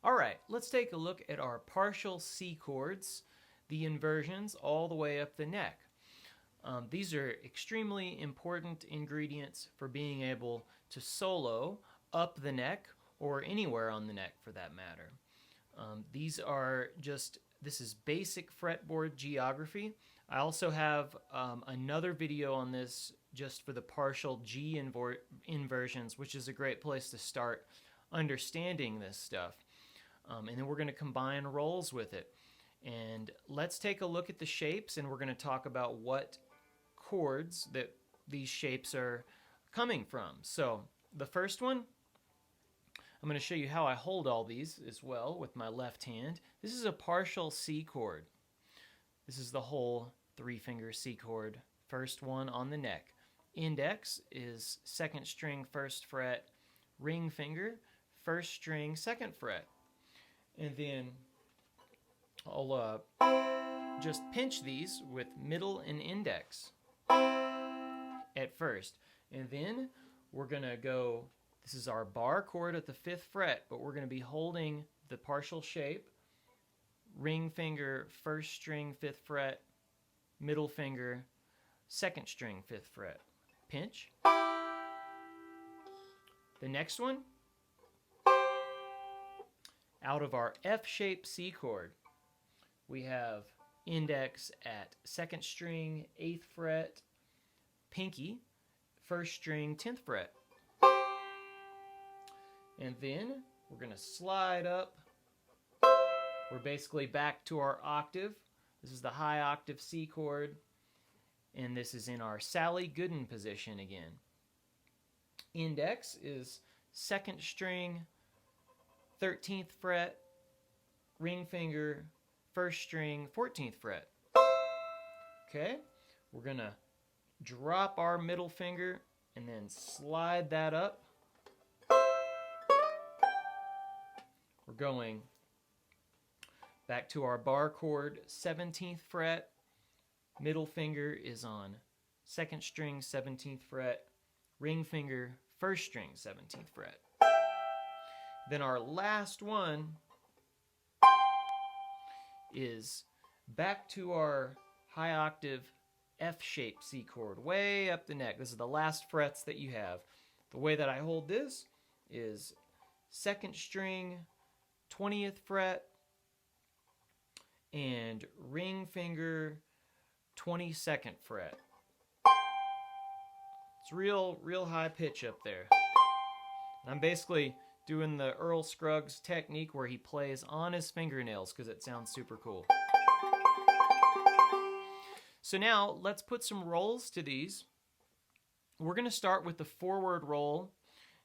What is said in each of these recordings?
All right, let's take a look at our partial C chords, the inversions all the way up the neck. These are extremely important ingredients for being able to solo up the neck or anywhere on the neck for that matter. This is basic fretboard geography. I also have another video on this just for the partial G inversions, which is a great place to start understanding this stuff. And then we're going to combine rolls with it. And let's take a look at the shapes, and we're going to talk about what chords that these shapes are coming from. So the first one, I'm going to show you how I hold all these as well with my left hand. This is a partial C chord. This is the whole 3-finger C chord, first one on the neck. Index is 2nd string, 1st fret, ring finger, 1st string, 2nd fret. And then I'll just pinch these with middle and index at first. And then we're going to go, this is our bar chord at the 5th fret, but we're going to be holding the partial shape, ring finger, 1st string, 5th fret, middle finger, 2nd string, 5th fret. Pinch. The next one, out of our F-shaped C chord, we have index at 2nd string, 8th fret, pinky, 1st string, 10th fret. And then we're going to slide up. We're basically back to our octave. This is the high octave C chord, and this is in our Sally Gooden position again. Index is 2nd string, 13th fret, ring finger, 1st string, 14th fret. Okay, we're going to drop our middle finger and then slide that up. We're going back to our bar chord, 17th fret, middle finger is on 2nd string, 17th fret, ring finger, 1st string, 17th fret. Then our last one is back to our high octave F-shaped C chord, way up the neck. This is the last frets that you have. The way that I hold this is 2nd string, 20th fret, and ring finger, 22nd fret. It's real high pitch up there. I'm basically doing the Earl Scruggs technique where he plays on his fingernails because it sounds super cool. So now let's put some rolls to these. We're going to start with the forward roll,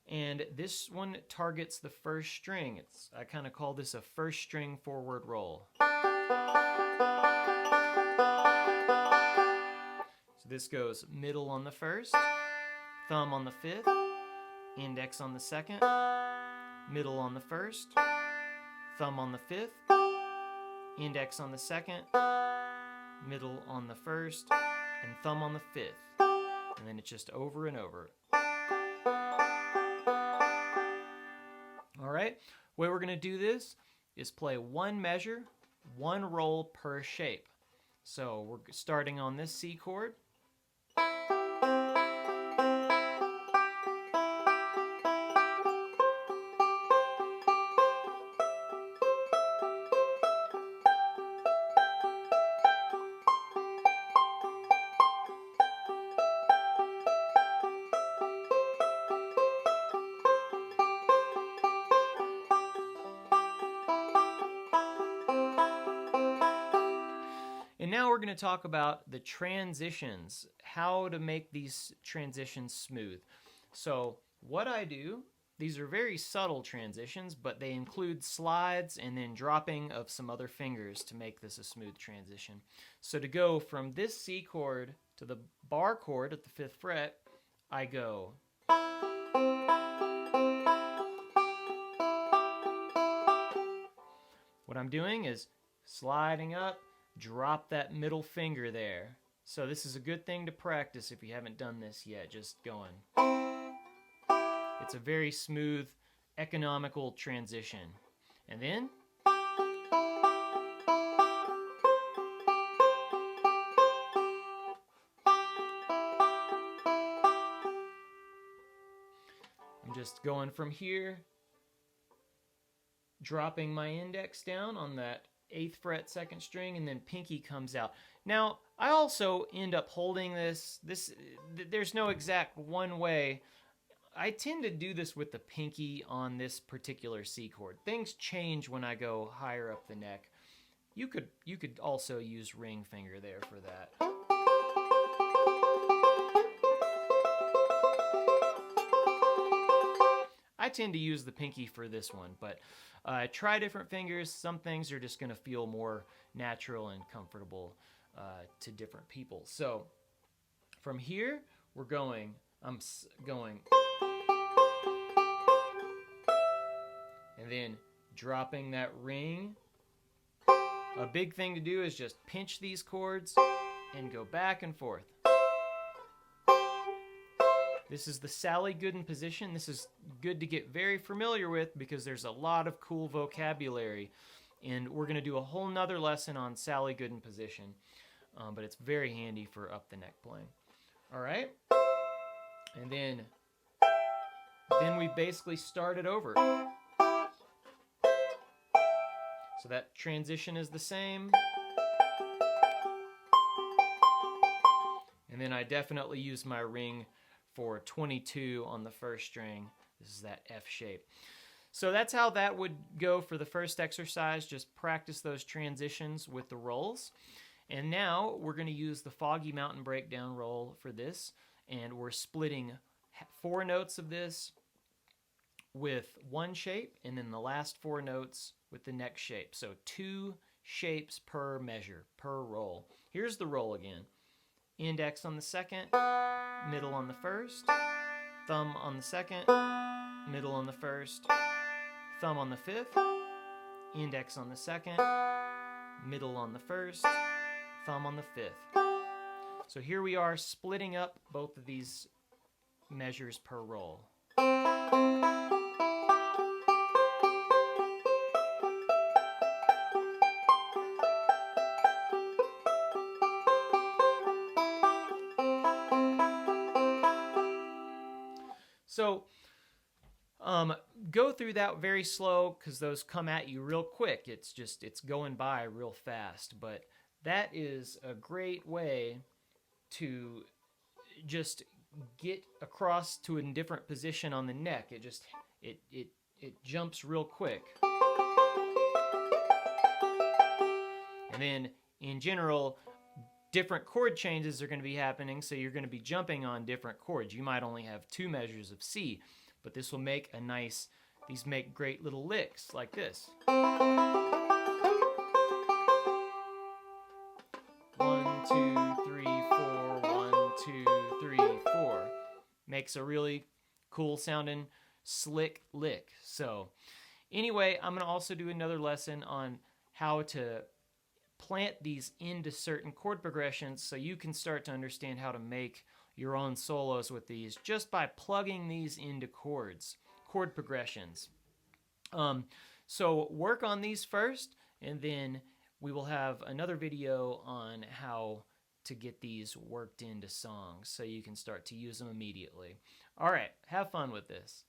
and this one targets the 1st string. I kind of call this a 1st string forward roll. So this goes middle on the 1st, thumb on the 5th, index on the 2nd, middle on the 1st, thumb on the 5th, index on the 2nd, middle on the 1st, and thumb on the 5th. And then it's just over and over. All right, the way we're going to do this is play one measure, one roll per shape. So we're starting on this C chord. And now we're going to talk about the transitions, how to make these transitions smooth. So what I do, these are very subtle transitions, but they include slides and then dropping of some other fingers to make this a smooth transition. So to go from this C chord to the bar chord at the 5th fret, I go. What I'm doing is sliding up, drop that middle finger there. So this is a good thing to practice if you haven't done this yet, just going. It's a very smooth, economical transition. And then I'm just going from here, dropping my index down on that 8th fret 2nd string, and then pinky comes out. Now, I also end up holding this. There's no exact one way. I tend to do this with the pinky on this particular C chord. Things change when I go higher up the neck. You could also use ring finger there for that. I tend to use the pinky for this one, but try different fingers. Some things are just going to feel more natural and comfortable to different people. So from here, I'm going, and then dropping that ring. A big thing to do is just pinch these chords and go back and forth. This is the Sally Gooden position. This is good to get very familiar with because there's a lot of cool vocabulary. And we're going to do a whole nother lesson on Sally Gooden position. But it's very handy for up the neck playing. All right? And then we basically start it over. So that transition is the same. And then I definitely use my ring for 22 on the 1st string. This is that F shape. So that's how that would go for the first exercise. Just practice those transitions with the rolls. And now we're going to use the Foggy Mountain Breakdown roll for this. And we're splitting 4 notes of this with one shape, and then the last 4 notes with the next shape. So 2 shapes per measure, per roll. Here's the roll again. Index on the 2nd, middle on the 1st, thumb on the 2nd, middle on the 1st, thumb on the 5th, index on the 2nd, middle on the 1st, thumb on the 5th. So here we are splitting up both of these measures per roll. So go through that very slow because those come at you real quick. It's going by real fast. But that is a great way to just get across to a different position on the neck. It jumps real quick. And then in general, different chord changes are going to be happening, so you're going to be jumping on different chords. You might only have 2 measures of C, but this will make these make great little licks like this. 1, 2, 3, 4, 1, 2, 3, 4. Makes a really cool sounding slick lick. So anyway, I'm going to also do another lesson on how to plant these into certain chord progressions so you can start to understand how to make your own solos with these just by plugging these into chord progressions. So work on these first, and then we will have another video on how to get these worked into songs so you can start to use them immediately. All right, have fun with this.